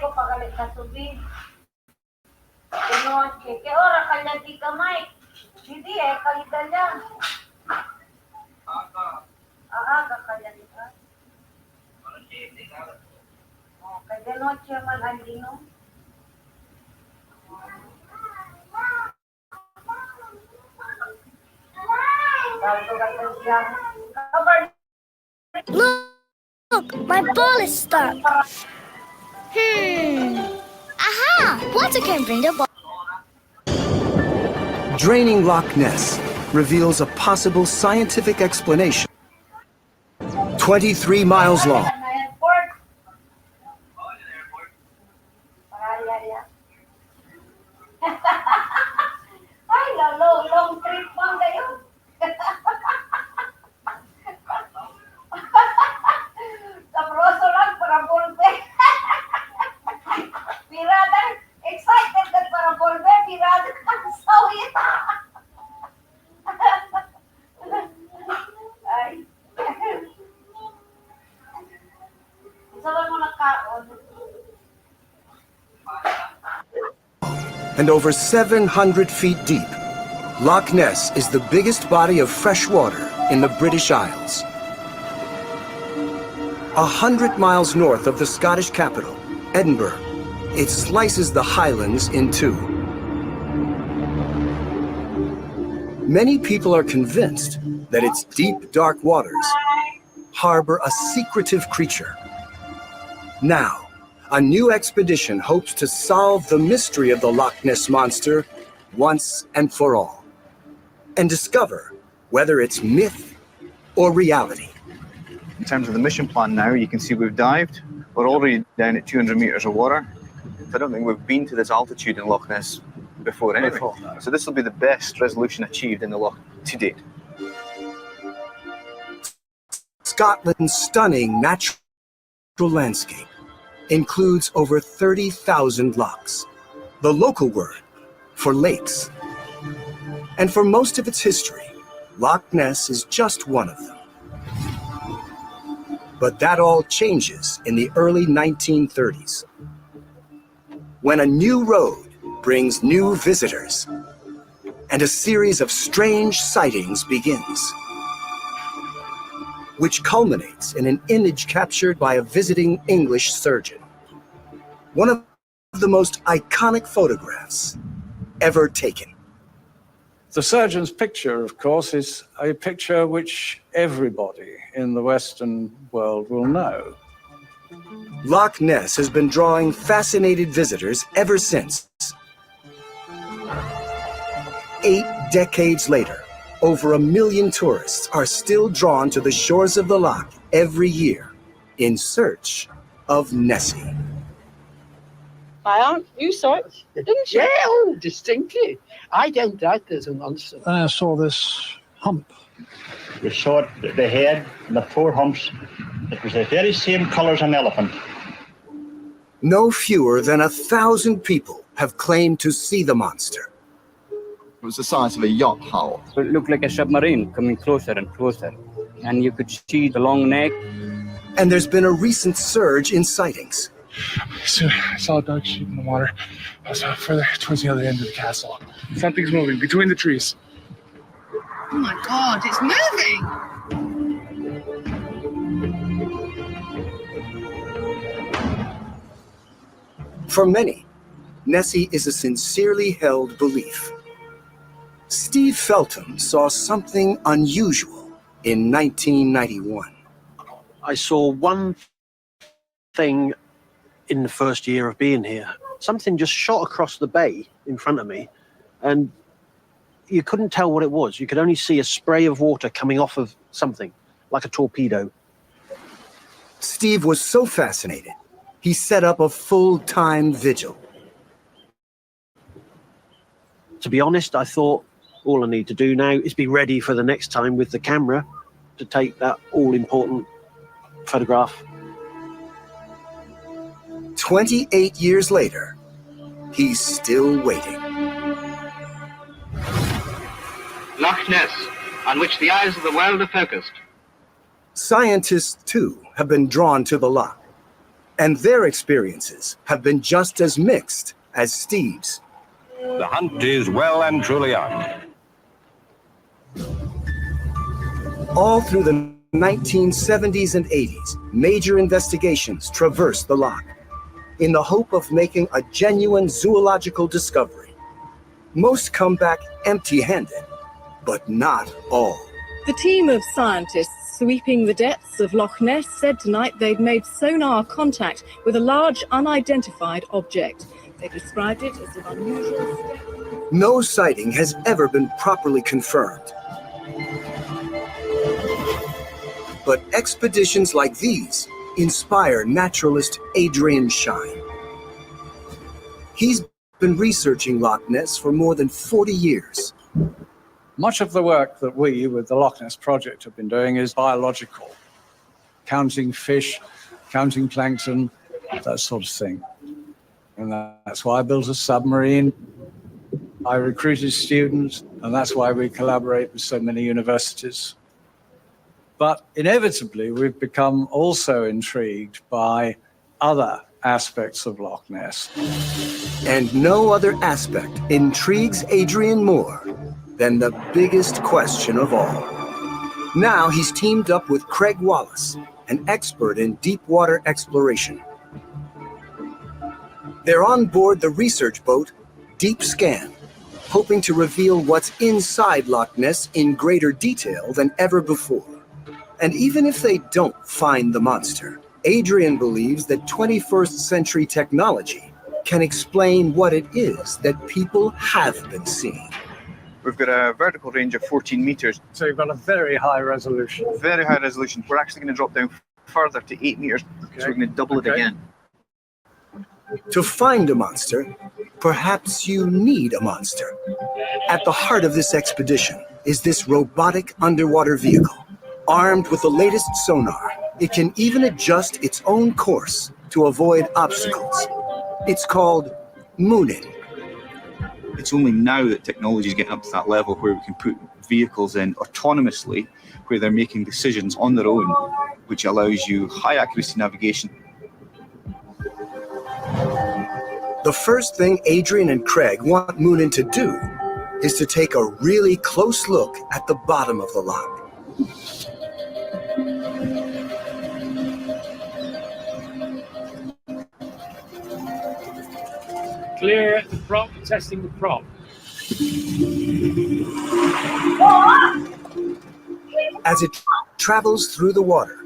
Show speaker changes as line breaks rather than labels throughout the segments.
ko pagalit sa tubig. Noche, ¿qué hora calladita, Mike? Hindi calidad. Calladita. Okay, de noche man andino.
Look, my ball is stuck. Aha! Water can bring the ball.
Draining Loch Ness reveals a possible scientific explanation. 23 miles long.
Ay, long trip bang kayo? Sabroso lang para volver. Pirada, excited ka para volver, pirada ka sawit. Ay. Sabi mo nagkaon.
And over 700 feet deep, Loch Ness is the biggest body of fresh water in the British Isles. 100 miles north of the Scottish capital, Edinburgh, it slices the Highlands in two. Many people are convinced that its deep, dark waters harbor a secretive creature. Now, a new expedition hopes to solve the mystery of the Loch Ness Monster once and for all, and discover whether it's myth or reality.
In terms of the mission plan now, you can see we've dived. We're already down at 200 meters of water. I don't think we've been to this altitude in Loch Ness before anyway. So this will be the best resolution achieved in the Loch to date.
Scotland's stunning natural landscape includes over 30,000 lochs, the local word for lakes. And for most of its history, Loch Ness is just one of them. But that all changes in the early 1930s, when a new road brings new visitors, and a series of strange sightings begins, which culminates in an image captured by a visiting English surgeon. One of the most iconic photographs ever taken.
The surgeon's picture, of course, is a picture which everybody in the Western world will know.
Loch Ness has been drawing fascinated visitors ever since. 8 decades later, over 1 million tourists are still drawn to the shores of the loch every year in search of Nessie.
My aunt, you saw it, didn't you?
Yeah, oh, distinctly. I don't doubt there's a monster.
I saw this hump.
You saw it, the head and the 4 humps. It was the very same colour as an elephant.
No fewer than 1,000 people have claimed to see the monster.
It was the size of a yacht hull.
It looked like a submarine coming closer and closer. And you could see the long neck.
And there's been a recent surge in sightings.
So I saw a dark shape in the water. I was further towards the other end of the castle. Something's moving between the trees.
Oh my God, it's moving!
For many, Nessie is a sincerely held belief. Steve Feltham saw something unusual in 1991.
I saw one thing in the first year of being here. Something just shot across the bay in front of me, and you couldn't tell what it was. You could only see a spray of water coming off of something, like a torpedo.
Steve was so fascinated, he set up a full-time vigil.
To be honest, I thought all I need to do now is be ready for the next time with the camera to take that all-important photograph.
28 years later, he's still waiting.
Loch Ness, on which the eyes of the world are focused.
Scientists, too, have been drawn to the loch, And their experiences have been just as mixed as Steve's.
The hunt is well and truly on.
All through the 1970s and 80s, major investigations traversed the loch in the hope of making a genuine zoological discovery. Most come back empty-handed, but not all.
The team of scientists sweeping the depths of Loch Ness said tonight they'd made sonar contact with a large unidentified object. They described it as an unusual...
No sighting has ever been properly confirmed. But expeditions like these inspire naturalist Adrian Shine. He's been researching Loch Ness for more than 40 years.
Much of the work that we, with the Loch Ness Project, have been doing is biological. Counting fish, counting plankton, that sort of thing. And that's why I built a submarine. I recruited students, and that's why we collaborate with so many universities. But inevitably, we've become also intrigued by other aspects of Loch Ness.
And no other aspect intrigues Adrian more than the biggest question of all. Now he's teamed up with Craig Wallace, an expert in deep water exploration. They're on board the research boat Deep Scan, hoping to reveal what's inside Loch Ness in greater detail than ever before. And even if they don't find the monster, Adrian believes that 21st century technology can explain what it is that people have been seeing.
We've got a vertical range of 14 meters.
So you've got a very high resolution.
Very high resolution. We're actually going to drop down further to 8 meters, so we're going to double it again.
To find a monster, perhaps you need a monster. At the heart of this expedition is this robotic underwater vehicle. Armed with the latest sonar, it can even adjust its own course to avoid obstacles. It's called mooning.
It's only now that technology is getting up to that level where we can put vehicles in autonomously, where they're making decisions on their own, which allows you high accuracy navigation.
The first thing Adrian and Craig want Moonin to do is to take a really close look at the bottom of the loch.
Clear the prop, testing the prop.
As it travels through the water,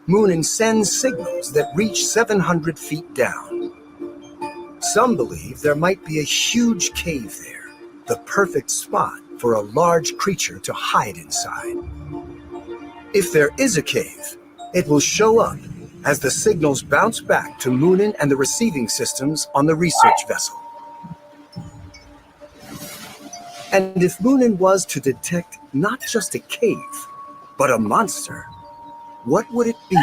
Moonin sends signals that reach 700 feet down. Some believe there might be a huge cave there, the perfect spot for a large creature to hide inside. If there is a cave, it will show up as the signals bounce back to Moonin and the receiving systems on the research vessel. And if Moonin was to detect not just a cave, but a monster, what would it be?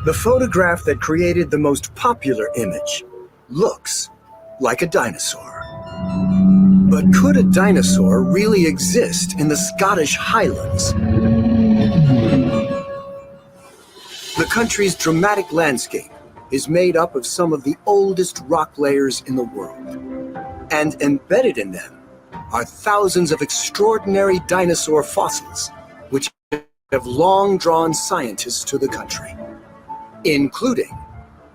The photograph that created the most popular image looks like a dinosaur. But could a dinosaur really exist in the Scottish Highlands? The country's dramatic landscape is made up of some of the oldest rock layers in the world. And embedded in them are thousands of extraordinary dinosaur fossils, which have long drawn scientists to the country, including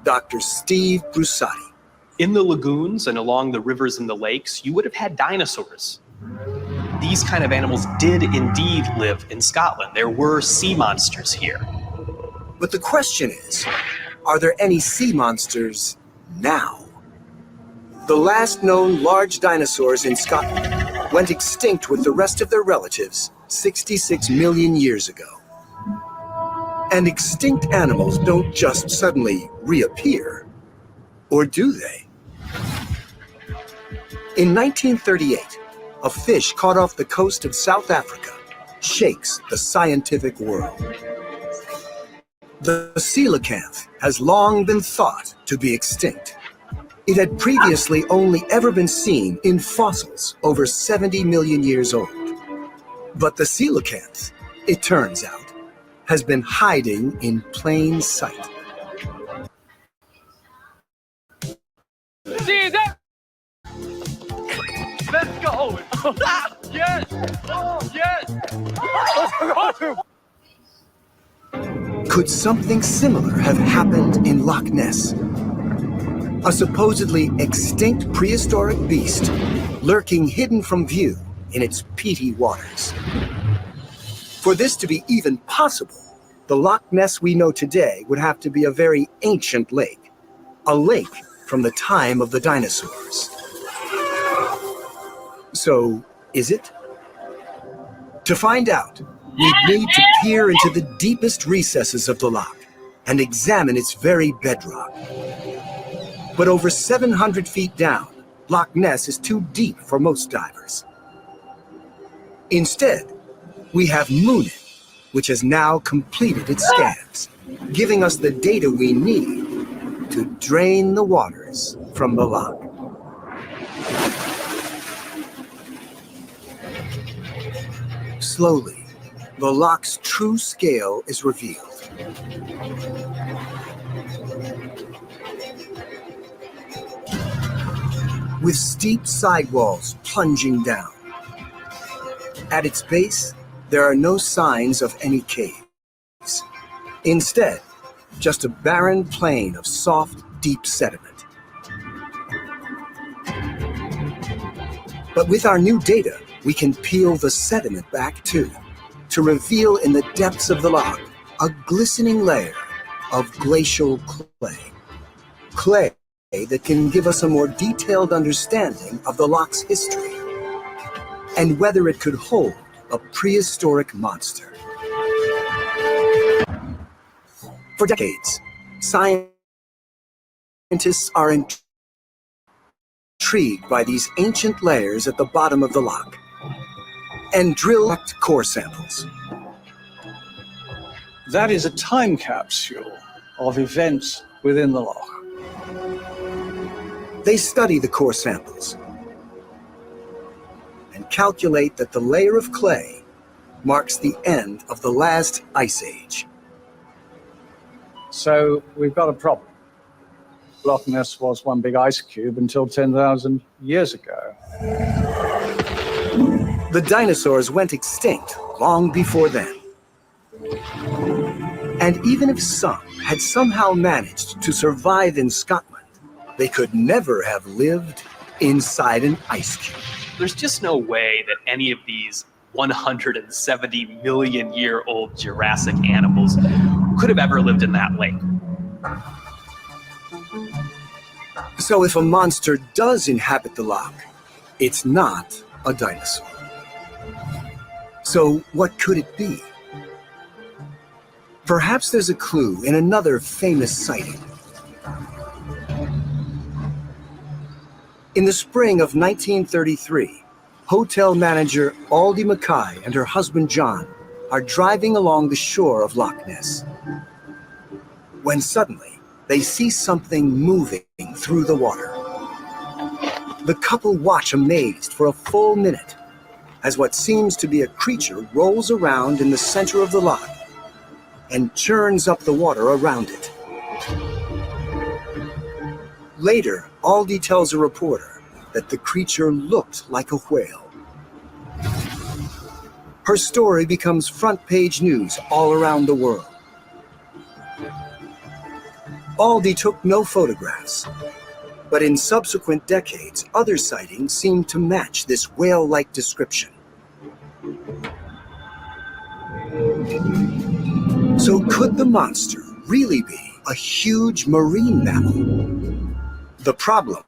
Dr. Steve Brussati.
In the lagoons and along the rivers and the lakes, you would have had dinosaurs. These kind of animals did indeed live in Scotland. There were sea monsters here.
But the question is, are there any sea monsters now? The last known large dinosaurs in Scotland went extinct with the rest of their relatives 66 million years ago. And extinct animals don't just suddenly reappear, or do they? In 1938, a fish caught off the coast of South Africa shakes the scientific world. The coelacanth has long been thought to be extinct. It had previously only ever been seen in fossils over 70 million years old. But the coelacanth, it turns out, has been hiding in plain sight.
See that? Let's go! Yes! Yes!
Could something similar have happened in Loch Ness? A supposedly extinct prehistoric beast lurking hidden from view in its peaty waters. For this to be even possible, the Loch Ness we know today would have to be a very ancient lake, a lake from the time of the dinosaurs. So, is it? To find out, we'd need to peer into the deepest recesses of the loch and examine its very bedrock. But over 700 feet down, Loch Ness is too deep for most divers. Instead, we have Moonin, which has now completed its scans, giving us the data we need to drain the waters from the loch. Slowly, the loch's true scale is revealed. With steep sidewalls plunging down. At its base, there are no signs of any caves. Instead, just a barren plain of soft, deep sediment. But with our new data, we can peel the sediment back too, to reveal in the depths of the loch a glistening layer of glacial clay. Clay that can give us a more detailed understanding of the loch's history and whether it could hold a prehistoric monster. For decades, scientists are intrigued by these ancient layers at the bottom of the loch and drill core samples.
That is a time capsule of events within the loch.
They study the core samples and calculate that the layer of clay marks the end of the last ice age.
So we've got a problem. Loch Ness was one big ice cube until 10,000 years ago.
The dinosaurs went extinct long before then. And even if some had somehow managed to survive in Scotland, they could never have lived inside an ice cube.
There's just no way that any of these 170 million year old Jurassic animals could have ever lived in that lake.
So if a monster does inhabit the loch, it's not a dinosaur. So what could it be? Perhaps there's a clue in another famous sighting. In the spring of 1933, hotel manager Aldi Mackay and her husband John are driving along the shore of Loch Ness, when suddenly they see something moving through the water. The couple watch amazed for a full minute as what seems to be a creature rolls around in the center of the loch and churns up the water around it. Later, Aldi tells a reporter that the creature looked like a whale. Her story becomes front-page news all around the world. Aldi took no photographs, but in subsequent decades, other sightings seemed to match this whale-like description. So could the monster really be a huge marine mammal? The problem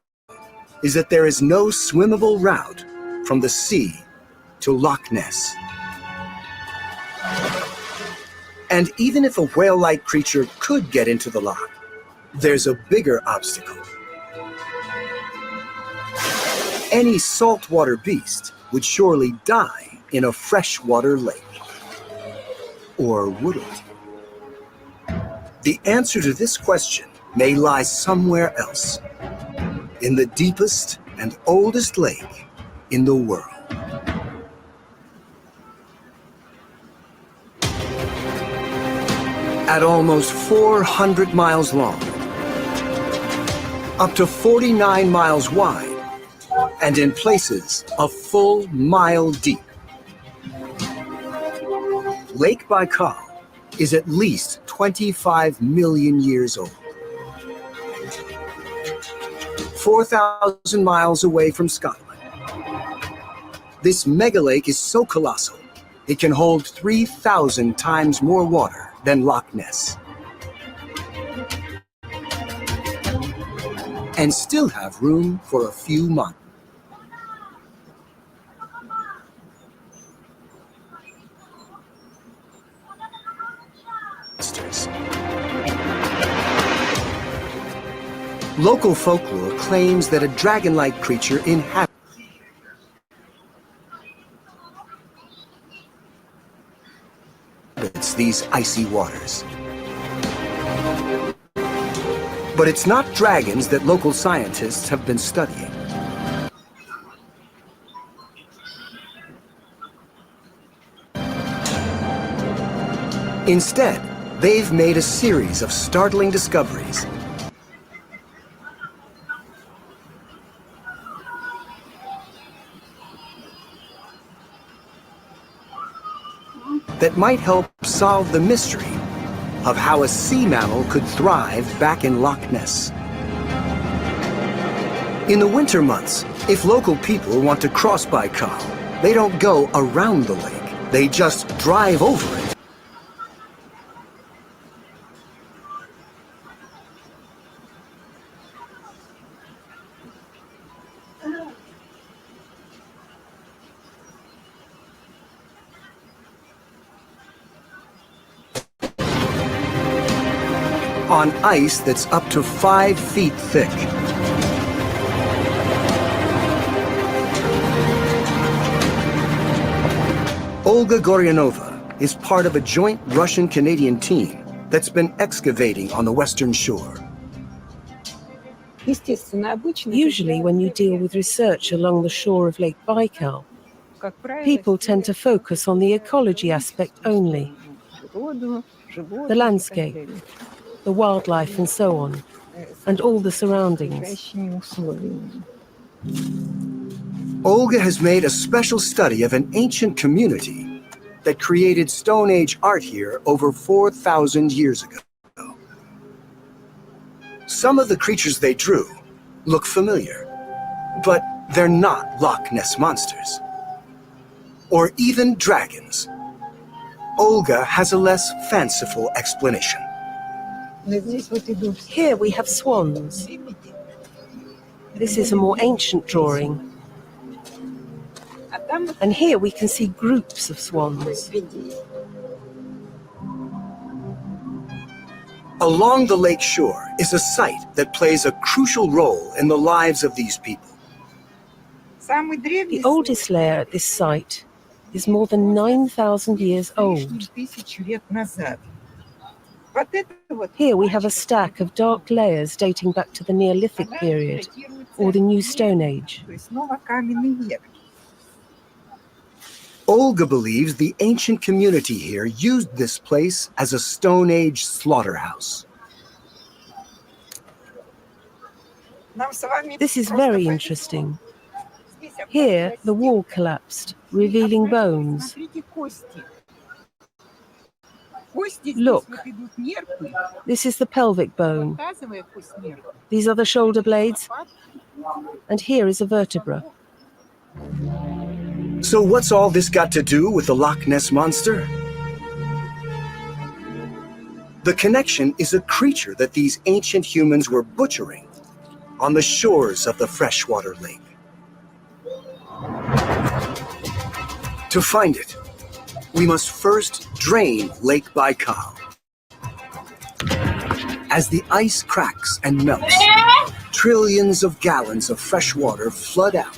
is that there is no swimmable route from the sea to Loch Ness. And even if a whale-like creature could get into the loch, there's a bigger obstacle. Any saltwater beast would surely die in a freshwater lake. Or would it? The answer to this question may lie somewhere else, in the deepest and oldest lake in the world. At almost 400 miles long, up to 49 miles wide, and in places a full mile deep, Lake Baikal is at least 25 million years old. 4,000 miles away from Scotland. This megalake is so colossal, it can hold 3,000 times more water than Loch Ness. And still have room for a few months. Local folklore claims that a dragon-like creature inhabits these icy waters. But it's not dragons that local scientists have been studying. Instead, they've made a series of startling discoveries that might help solve the mystery of how a sea mammal could thrive back in Loch Ness. In the winter months, if local people want to cross Baikal, they don't go around the lake, they just drive over it. On ice that's up to 5 feet thick. Olga Goryanova is part of a joint Russian-Canadian team that's been excavating on the western shore.
Usually when you deal with research along the shore of Lake Baikal, people tend to focus on the ecology aspect only. The landscape, the wildlife and so on, and all the surroundings.
Olga has made a special study of an ancient community that created Stone Age art here over 4,000 years ago. Some of the creatures they drew look familiar, but they're not Loch Ness monsters, or even dragons. Olga has a less fanciful explanation.
Here we have swans. This is a more ancient drawing. And here we can see groups of swans.
Along the lake shore is a site that plays a crucial role in the lives of these people.
The oldest layer at this site is more than 9,000 years old. Here we have a stack of dark layers dating back to the Neolithic period, or the New Stone Age.
Olga believes the ancient community here used this place as a Stone Age slaughterhouse.
This is very interesting. Here, the wall collapsed, revealing bones. Look, this is the pelvic bone. These are the shoulder blades, and here is a vertebra.
So what's all this got to do with the Loch Ness monster? The connection is a creature that these ancient humans were butchering on the shores of the freshwater lake. To find it, we must first drain Lake Baikal. As the ice cracks and melts, trillions of gallons of fresh water flood out,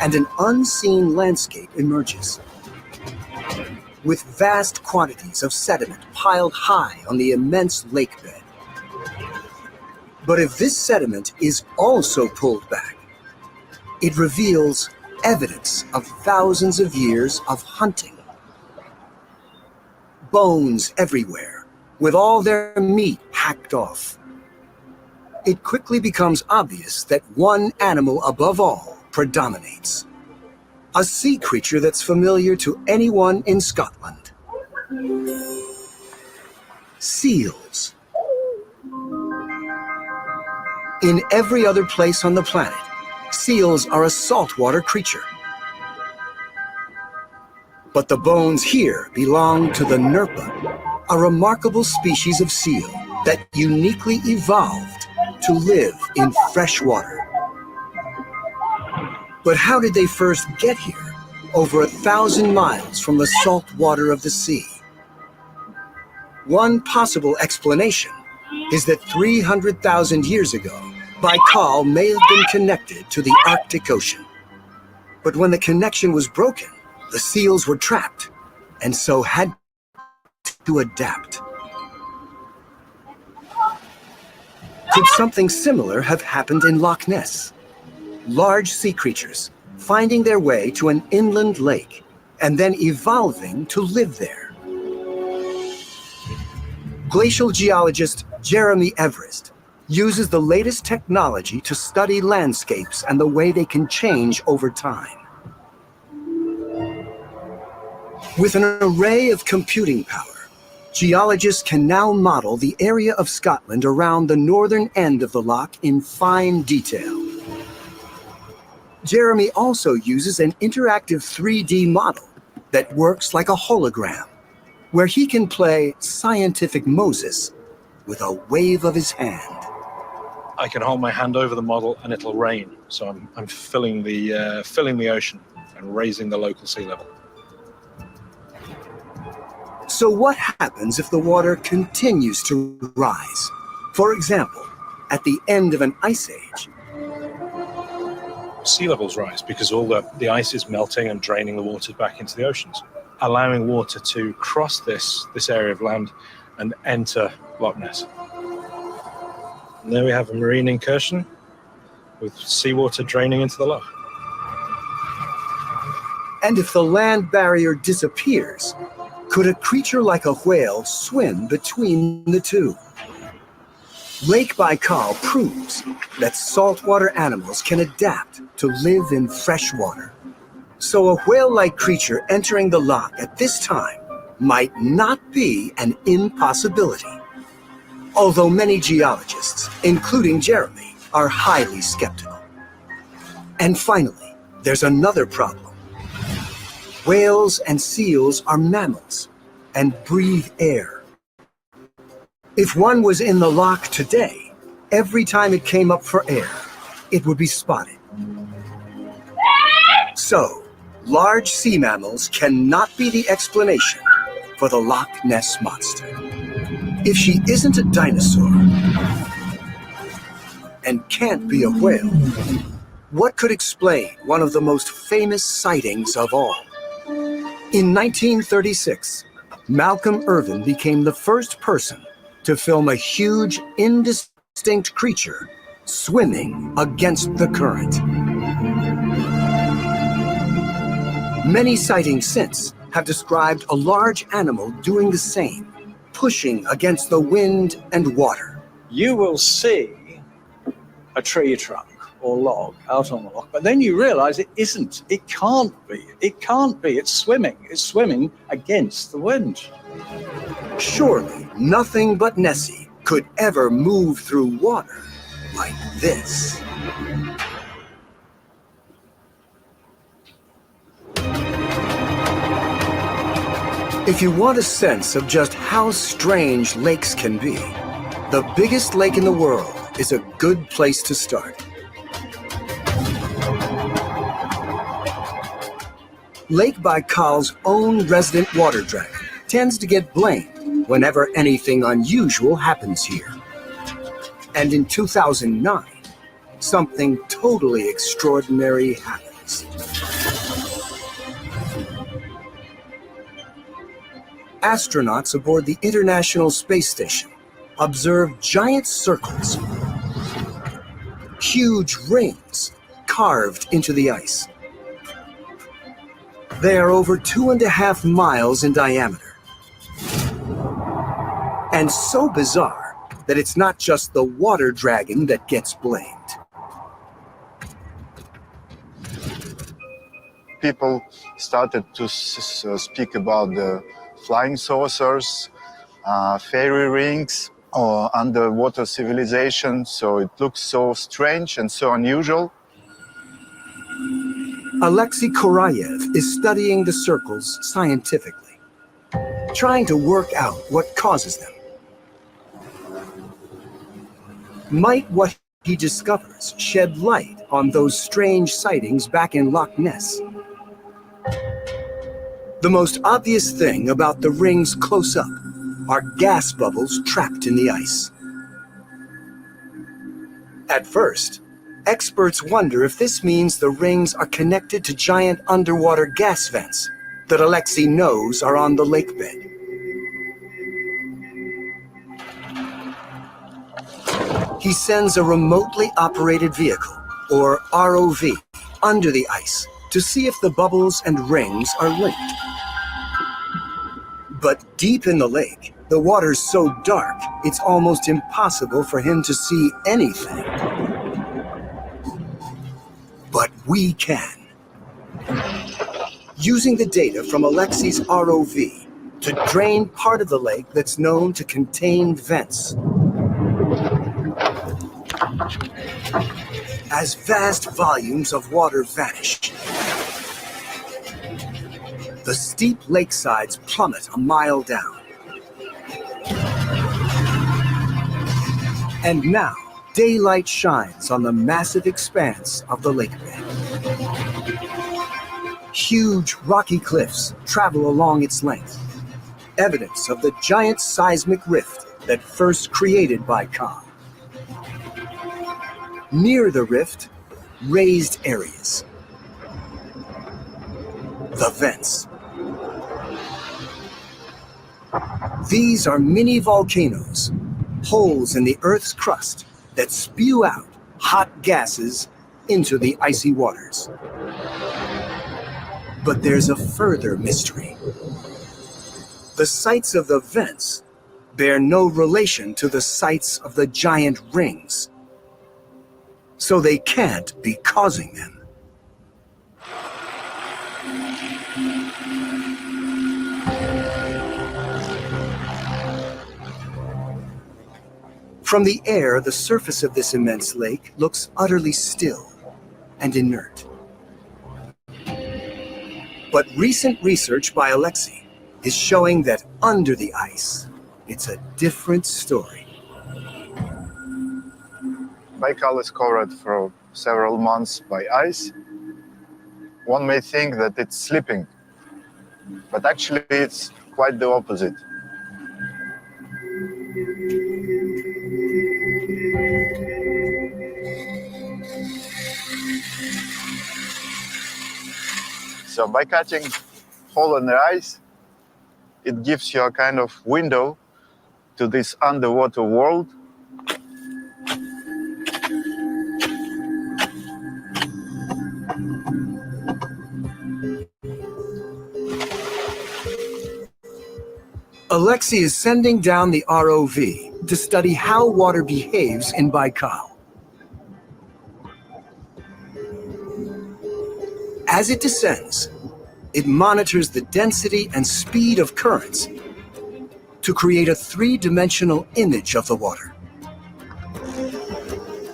and an unseen landscape emerges, with vast quantities of sediment piled high on the immense lake bed. But if this sediment is also pulled back, it reveals evidence of thousands of years of hunting. Bones everywhere, with all their meat hacked off. It quickly becomes obvious that one animal above all predominates. A sea creature that's familiar to anyone in Scotland. Seals. In every other place on the planet, seals are a saltwater creature. But the bones here belong to the Nirpa, a remarkable species of seal that uniquely evolved to live in fresh water. But how did they first get here, over 1,000 miles from the salt water of the sea? One possible explanation is that 300,000 years ago, Baikal may have been connected to the Arctic Ocean. But when the connection was broken, the seals were trapped, and so had to adapt. Could something similar have happened in Loch Ness? Large sea creatures finding their way to an inland lake and then evolving to live there. Glacial geologist Jeremy Everest uses the latest technology to study landscapes and the way they can change over time. With an array of computing power, geologists can now model the area of Scotland around the northern end of the loch in fine detail. Jeremy also uses an interactive 3D model that works like a hologram, where he can play scientific Moses with a wave of his hand.
I can hold my hand over the model and it'll rain. So I'm filling the ocean and raising the local sea level.
So what happens if the water continues to rise? For example, at the end of an ice age.
Sea levels rise because all the ice is melting and draining the water back into the oceans, allowing water to cross this area of land and enter Loch Ness. And there we have a marine incursion with seawater draining into the loch.
And if the land barrier disappears, could a creature like a whale swim between the two? Lake Baikal proves that saltwater animals can adapt to live in fresh water. So a whale-like creature entering the loch at this time might not be an impossibility. Although many geologists, including Jeremy, are highly skeptical. And finally, there's another problem. Whales and seals are mammals and breathe air. If one was in the loch today, every time it came up for air, it would be spotted. So, large sea mammals cannot be the explanation for the Loch Ness Monster. If she isn't a dinosaur and can't be a whale, what could explain one of the most famous sightings of all? In 1936, Malcolm Irvin became the first person to film a huge, indistinct creature swimming against the current. Many sightings since have described a large animal doing the same, pushing against the wind and water.
You will see a tree trunk or log out on the loch, but then you realize it isn't. It can't be. It can't be. It's swimming. It's swimming against the wind.
Surely nothing but Nessie could ever move through water like this. If you want a sense of just how strange lakes can be, the biggest lake in the world is a good place to start. Lake Baikal's own resident water dragon tends to get blamed whenever anything unusual happens here. And in 2009, something totally extraordinary happens. Astronauts aboard the International Space Station observed giant circles, huge rings carved into the ice. They are over 2.5 miles in diameter And so bizarre that it's not just the water dragon that gets blamed.
People started to speak about the flying saucers, fairy rings, or underwater civilization. So it looks so strange and so unusual.
Alexei Korayev is studying the circles scientifically, trying to work out what causes them. Might what he discovers shed light on those strange sightings back in Loch Ness? The most obvious thing about the rings close up are gas bubbles trapped in the ice. At first, experts wonder if this means the rings are connected to giant underwater gas vents that Alexei knows are on the lake bed. He sends a remotely operated vehicle, or ROV, under the ice to see if the bubbles and rings are linked. But deep in the lake, the water's so dark, it's almost impossible for him to see anything. But we can. Using the data from Alexei's ROV to drain part of the lake that's known to contain vents. As vast volumes of water vanish, the steep lakesides plummet a mile down. And now, daylight shines on the massive expanse of the lake bed. Huge rocky cliffs travel along its length, evidence of the giant seismic rift that first created Baikal. Near the rift, raised areas. The vents. These are mini volcanoes, holes in the Earth's crust that spew out hot gases into the icy waters. But there's a further mystery. The sites of the vents bear no relation to the sites of the giant rings. So they can't be causing them. From the air, the surface of this immense lake looks utterly still and inert. But recent research by Alexei is showing that under the ice, it's a different story.
Baikal is covered for several months by ice. One may think that it's slipping, but actually it's quite the opposite. So by cutting hole in the ice, it gives you a kind of window to this underwater world.
Alexei is sending down the ROV to study how water behaves in Baikal. As it descends, it monitors the density and speed of currents to create a three-dimensional image of the water.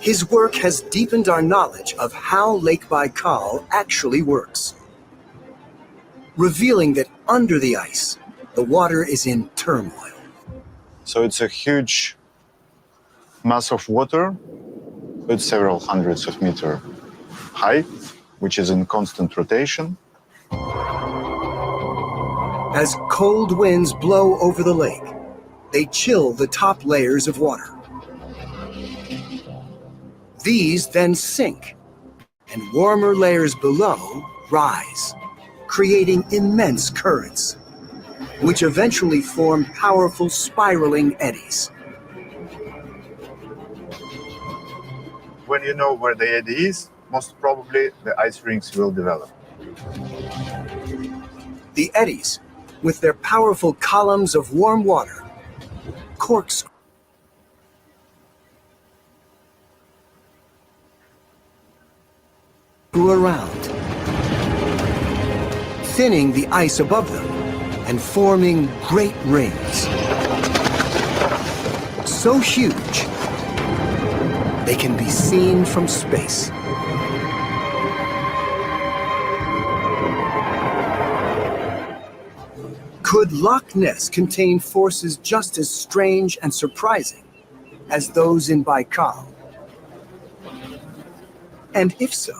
His work has deepened our knowledge of how Lake Baikal actually works, revealing that under the ice, the water is in turmoil.
So it's a huge mass of water with several hundreds of meters high, which is in constant rotation.
As cold winds blow over the lake, they chill the top layers of water. These then sink, and warmer layers below rise, creating immense currents, which eventually form powerful spiraling eddies.
When you know where the eddy is, most probably the ice rings will develop.
The eddies, with their powerful columns of warm water, corkscrew around, thinning the ice above them and forming great rings. So huge, they can be seen from space. Could Loch Ness contain forces just as strange and surprising as those in Baikal? And if so,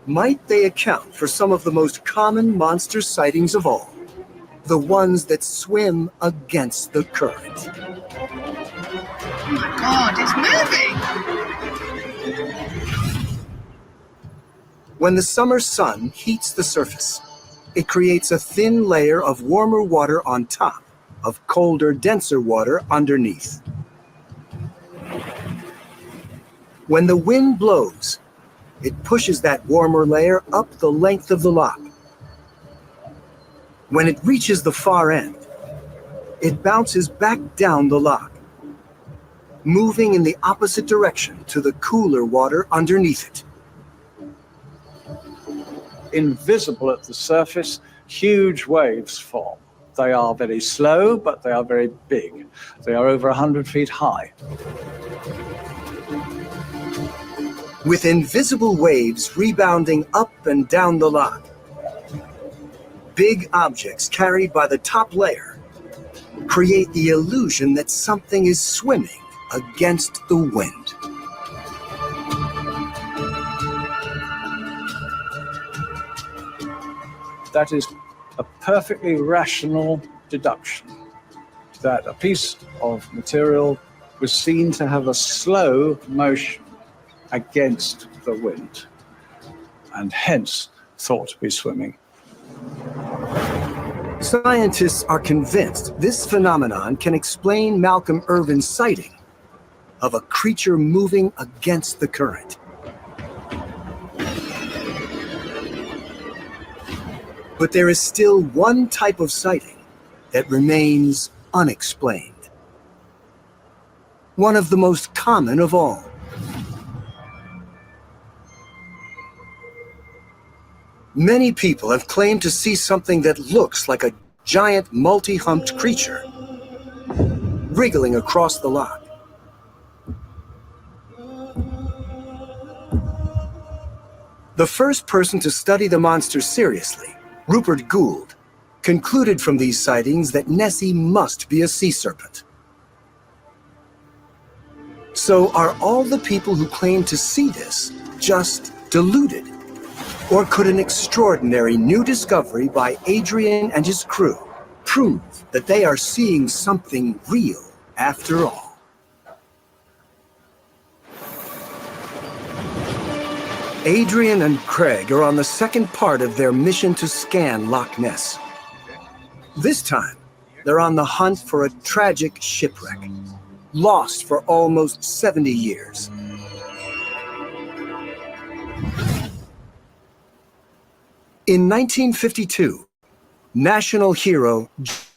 might they account for some of the most common monster sightings of all? The ones that swim against the current.
Oh my God, it's moving!
When the summer sun heats the surface, it creates a thin layer of warmer water on top of colder, denser water underneath. When the wind blows, it pushes that warmer layer up the length of the loch. When it reaches the far end, it bounces back down the loch, moving in the opposite direction to the cooler water underneath it.
Invisible at the surface, huge waves form. They are very slow, but they are very big. They are over 100 feet high.
With invisible waves rebounding up and down the loch, big objects carried by the top layer create the illusion that something is swimming against the wind.
That is a perfectly rational deduction, that a piece of material was seen to have a slow motion against the wind, and hence thought to be swimming.
Scientists are convinced this phenomenon can explain Malcolm Irvin's sighting of a creature moving against the current. But there is still one type of sighting that remains unexplained. One of the most common of all. Many people have claimed to see something that looks like a giant multi-humped creature wriggling across the loch. The first person to study the monster seriously, Rupert Gould, concluded from these sightings that Nessie must be a sea serpent. So are all the people who claim to see this just deluded? Or could an extraordinary new discovery by Adrian and his crew prove that they are seeing something real after all? Adrian and Craig are on the second part of their mission to scan Loch Ness. This time, they're on the hunt for a tragic shipwreck, lost for almost 70 years. In 1952, national hero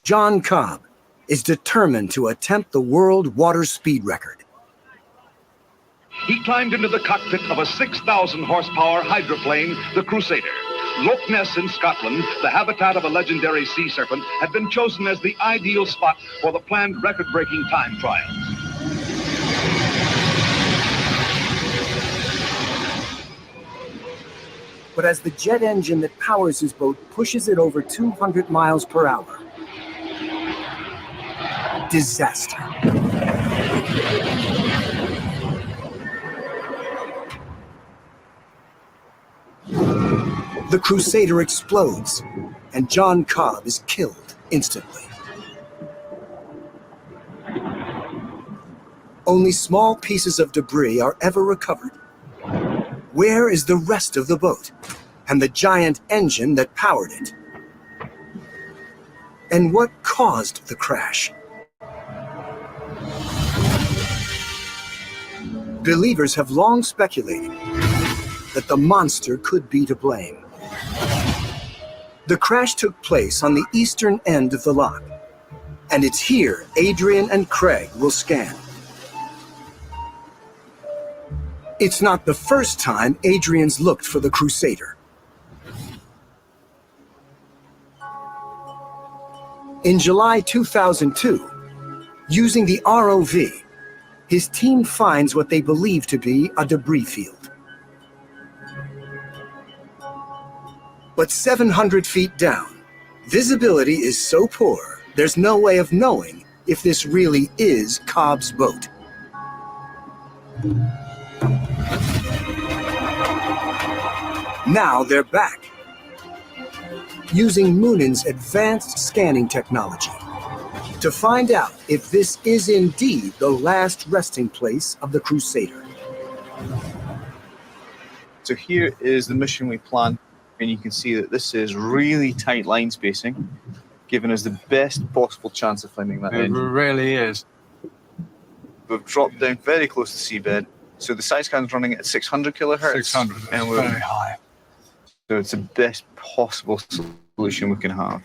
John Cobb is determined to attempt the world water speed record.
He climbed into the cockpit of a 6,000 horsepower hydroplane, the Crusader. Loch Ness in Scotland, the habitat of a legendary sea serpent, had been chosen as the ideal spot for the planned record-breaking time trials.
But as the jet engine that powers his boat pushes it over 200 miles per hour, disaster. The Crusader explodes, and John Cobb is killed instantly. Only small pieces of debris are ever recovered. Where is the rest of the boat and the giant engine that powered it? And what caused the crash? Believers have long speculated that the monster could be to blame. The crash took place on the eastern end of the loch, And it's here Adrian and Craig will scan. It's not the first time Adrian's looked for the Crusader. In July 2002, using the ROV, his team finds what they believe to be a debris field. But 700 feet down, visibility is so poor, there's no way of knowing if this really is Cobb's boat. Now they're back, using Moonen's advanced scanning technology to find out if this is indeed the last resting place of the Crusader.
So here is the mission we planned, and you can see that this is really tight line spacing, giving us the best possible chance of finding that engine.
It really is.
We've dropped down very close to seabed, so the side scan's running at 600 kilohertz.
600,
and
we're very high.
So it's the best possible solution we can have.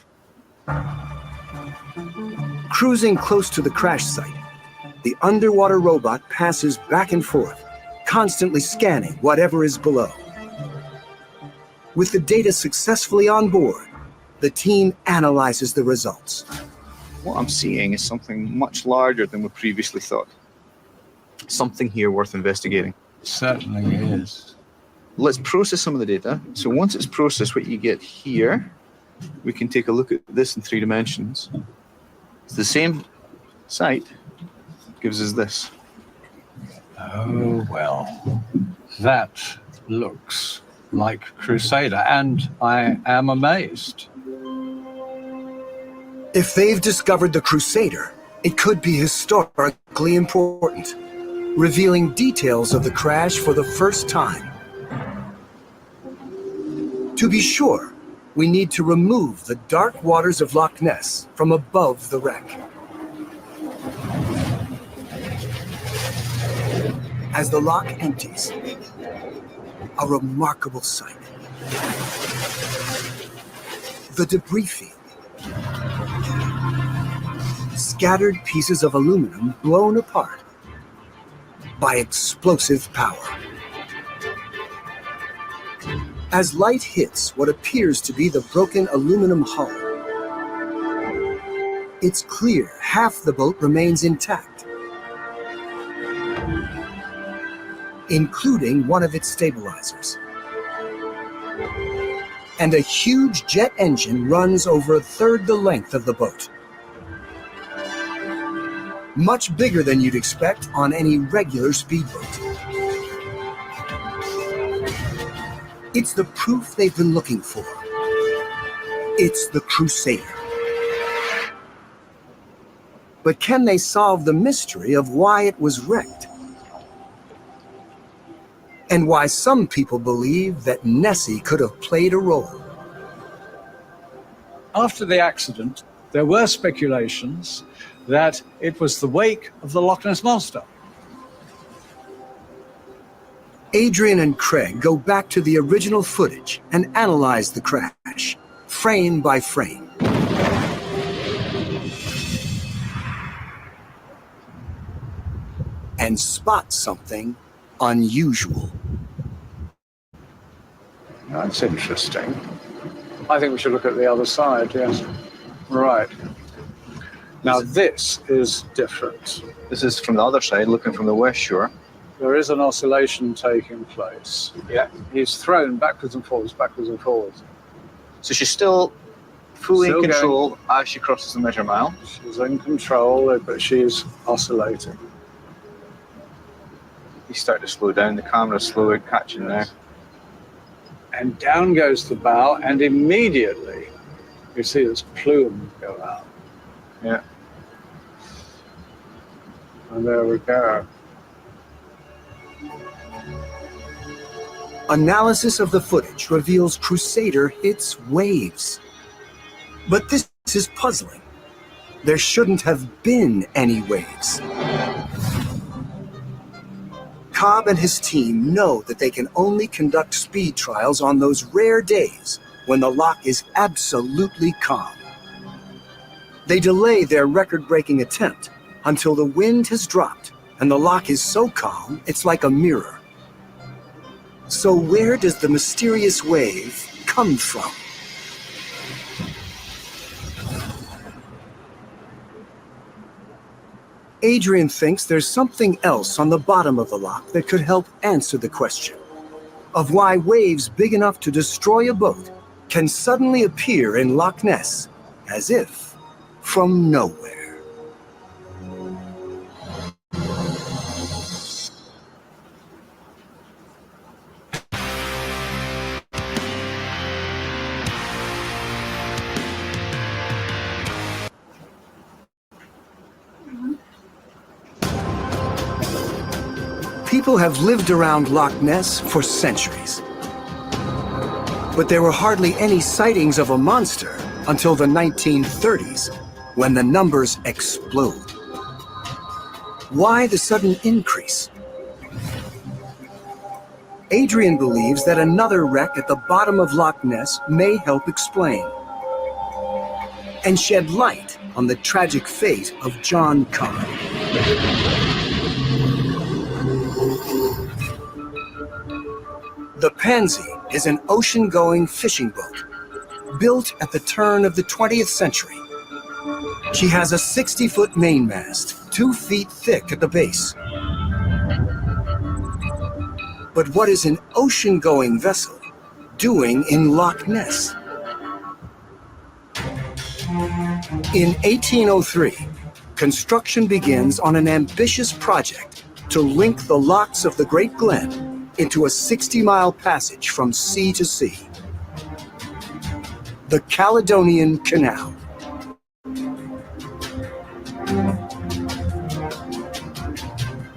Cruising close to the crash site, the underwater robot passes back and forth, constantly scanning whatever is below. With the data successfully on board, the team analyzes the results.
What I'm seeing is something much larger than we previously thought. Something here worth investigating.
Certainly is.
Let's process some of the data. So once it's processed, what you get here, we can take a look at this in 3 dimensions. It's the same site, gives us this.
Oh, well, that looks like Crusader, and I am amazed.
If they've discovered the Crusader, it could be historically important, revealing details of the crash for the first time. To be sure, we need to remove the dark waters of Loch Ness from above the wreck. As the loch empties, a remarkable sight. The debris field. Scattered pieces of aluminum blown apart by explosive power. As light hits what appears to be the broken aluminum hull, it's clear half the boat remains intact, including one of its stabilizers. And a huge jet engine runs over 1/3 the length of the boat. Much bigger than you'd expect on any regular speedboat. It's the proof they've been looking for. It's the Crusader. But can they solve the mystery of why it was wrecked? And why some people believe that Nessie could have played a role.
After the accident, there were speculations that it was the wake of the Loch Ness Monster.
Adrian and Craig go back to the original footage and analyze the crash, frame by frame. And spot something unusual.
That's interesting. I think we should look at the other side, yes. Right. Now this is different.
This is from the other side, looking from the west shore.
There is an oscillation taking place.
Yeah.
He's thrown backwards and forwards, backwards and forwards.
So she's still fully
Still
in control
going.
as she crosses the measure mile.
She's in control, but she's oscillating.
You start to slow down. The camera's slowly catching now.
And down goes the bow, and immediately you see this plume go out.
Yeah.
And there we go.
Analysis of the footage reveals Crusader hits waves. But this is puzzling. There shouldn't have been any waves. Cobb and his team know that they can only conduct speed trials on those rare days when the loch is absolutely calm. They delay their record-breaking attempt until the wind has dropped and the loch is so calm it's like a mirror. So where does the mysterious wave come from? Adrian thinks there's something else on the bottom of the loch that could help answer the question of why waves big enough to destroy a boat can suddenly appear in Loch Ness as if from nowhere. People have lived around Loch Ness for centuries. But there were hardly any sightings of a monster until the 1930s, when the numbers explode. Why the sudden increase? Adrian believes that another wreck at the bottom of Loch Ness may help explain and shed light on the tragic fate of John Cobb. The Pansy is an ocean-going fishing boat built at the turn of the 20th century. She has a 60-foot mainmast, 2 feet thick at the base. But what is an ocean-going vessel doing in Loch Ness? In 1803, construction begins on an ambitious project to link the locks of the Great Glen into a 60-mile passage from sea to sea. The Caledonian Canal.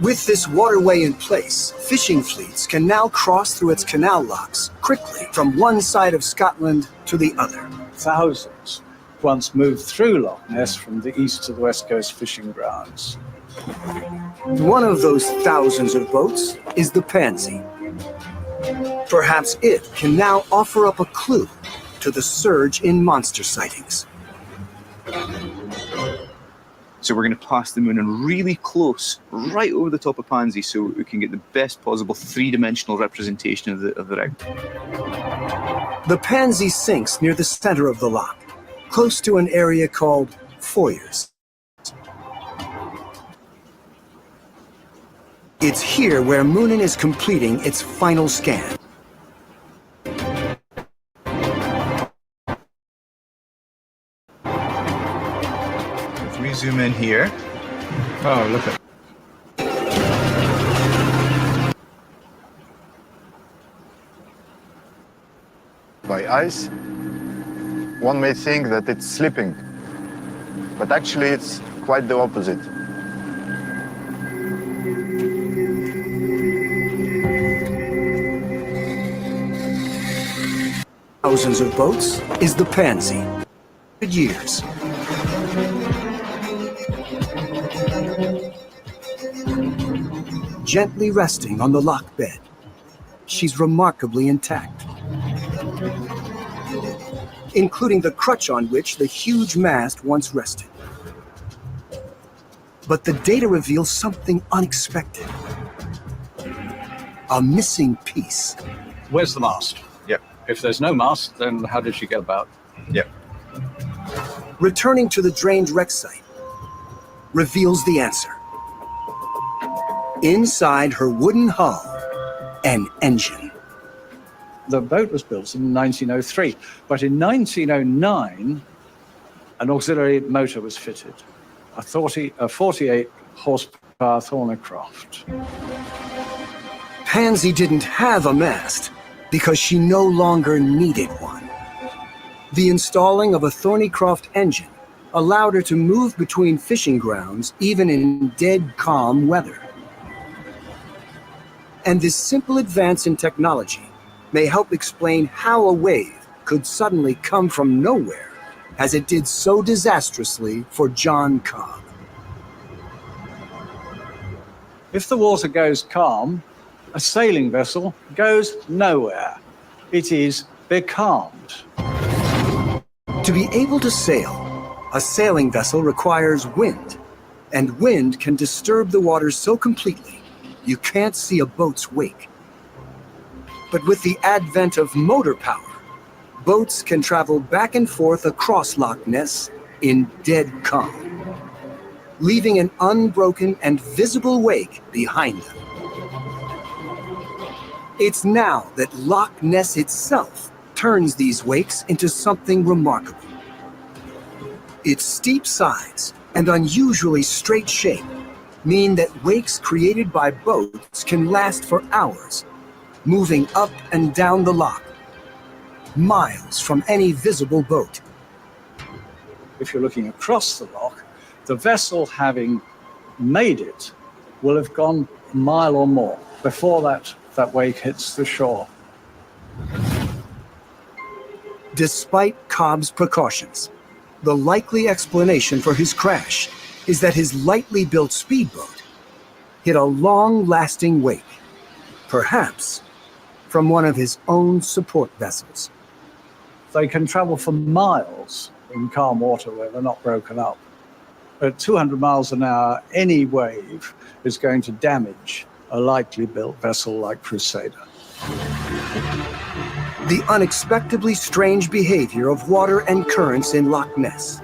With this waterway in place, fishing fleets can now cross through its canal locks quickly from one side of Scotland to the other.
Thousands once moved through Loch Ness from the east to the west coast fishing grounds.
One of those thousands of boats is the Pansy. Perhaps it can now offer up a clue to the surge in monster sightings.
So we're going to pass the moon in really close, right over the top of Pansy, so we can get the best possible three-dimensional representation of the wreck.
The Pansy sinks near the center of the loch, close to an area called Foyers. It's here where Moonin is completing its final scan.
If we zoom in here,
oh, look at
by ice, one may think that it's slipping, but actually it's quite the opposite.
Thousands of boats is the Pansy. Years. Gently resting on the loch bed, she's remarkably intact, including the crutch on which the huge mast once rested. But the data reveals something unexpected. A missing piece.
Where's the mast?
Yep.
If there's no mast, then how did she get about?
Yep.
Returning to the drained wreck site reveals the answer. Inside her wooden hull, an engine.
The boat was built in 1903, but in 1909, an auxiliary motor was fitted, a 48 horsepower Thornycroft.
Pansy didn't have a mast because she no longer needed one. The installing of a Thornycroft engine allowed her to move between fishing grounds even in dead calm weather. And this simple advance in technology may help explain how a wave could suddenly come from nowhere, as it did so disastrously for John Cobb.
If the water goes calm, a sailing vessel goes nowhere. It is becalmed.
To be able to sail, A sailing vessel requires wind, and wind can disturb the water so completely you can't see a boat's wake. But with the advent of motor power, boats can travel back and forth across Loch Ness in dead calm, leaving an unbroken and visible wake behind them. It's now that Loch Ness itself turns these wakes into something remarkable. Its steep sides and unusually straight shape mean that wakes created by boats can last for hours, moving up and down the loch, miles from any visible boat.
If you're looking across the loch, the vessel having made it will have gone a mile or more before that wake hits the shore.
Despite Cobb's precautions, the likely explanation for his crash is that his lightly built speedboat hit a long-lasting wake, perhaps from one of his own support vessels.
They can travel for miles in calm water where they're not broken up. At 200 miles an hour, any wave is going to damage a lightly built vessel like Crusader.
The unexpectedly strange behavior of water and currents in Loch Ness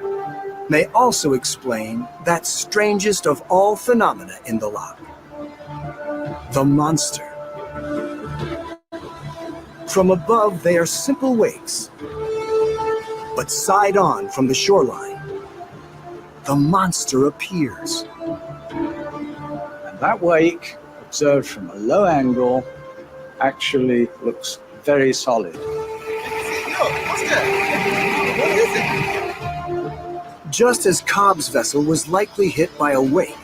may also explain that strangest of all phenomena in the loch, the monster. From above, they are simple wakes, but side on from the shoreline, the monster appears.
And that wake, observed from a low angle, actually looks very solid.
Just as Cobb's vessel was likely hit by a wake,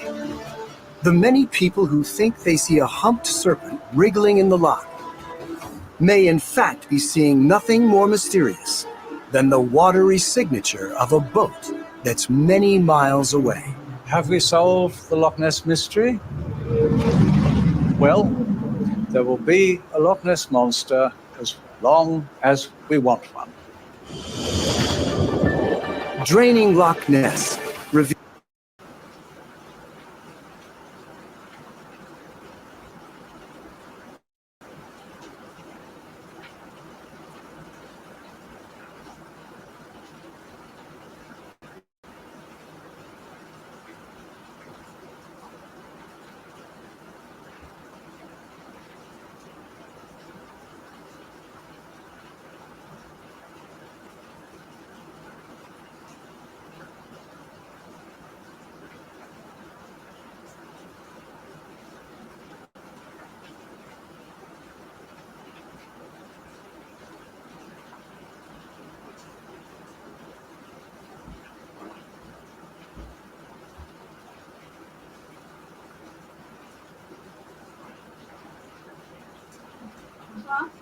the many people who think they see a humped serpent wriggling in the loch may in fact be seeing nothing more mysterious than the watery signature of a boat that's many miles away.
Have we solved the Loch Ness mystery? Well, there will be a Loch Ness monster as long as we want one.
Draining Loch Ness reveals
Huh?